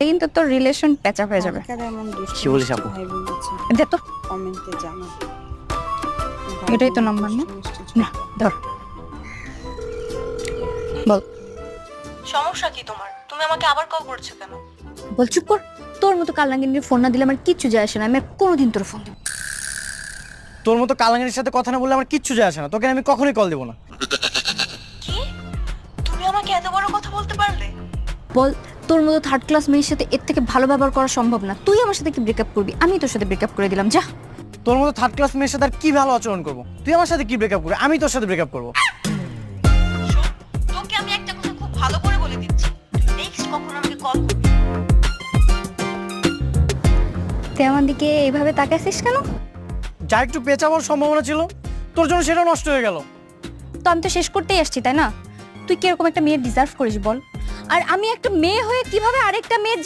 কিন্তু তোর রিলেশন প্যাচা হয়ে যাবে। কি বলিস আপু? দে তো, কমেন্টে জানা। এটাই তো নাম্বার না? না, ধর বল। সমস্যা কি তোমার? তুমি আমাকে আবার কল করছো কেন? বল চুপ কর। তোর মতো কালাঙ্গিনীর ফোন না দিলে আমার কিচ্ছু যায় আসে না। আমি আর কোনোদিন তোর ফোন দিব। তোর মতো কালাঙ্গানির সাথে কথা না বললে আমার কিচ্ছু যায় আসে না। তোকে আমি কখনোই কল দেবো না। কি? তুমি আমাকে এত বড় কথা বলতে পারলে? বল, তোর মতো থার্ড ক্লাস মেয়ের সাথে এর থেকে ভালো ব্যবহার করা সম্ভব না। তুই আমার সাথে কি ব্রেকআপ করবি? আমি তোর সাথে ব্রেকআপ করে দিলাম, যা। তোর মতো থার্ড ক্লাস মেয়ের সাথে আর কি ভালো আচরণ করবো? তুই আমার সাথে কি ব্রেকআপ করবি? আমি তোর সাথে ব্রেকআপ করবো। শোন, তোকে আমি একটা কথা খুব ভালো করে বলে দিচ্ছি, তুই নেক্সট কখন আমাকে কল করবি? তুই আমার দিকে এইভাবে তাকাইছিস কেন? যা একটু পেঁচাবার সম্ভাবনা ছিল, তোর জন্য সেটাও নষ্ট হয়ে গেল। তো আমি তো শেষ করতেই আসছি, তাই না? তুই কিরকম একটা মেয়ে ডিজার্ভ করিস বল? আর আমি একটা মেয়ে হয়ে কিভাবে আরেকটা মেয়ে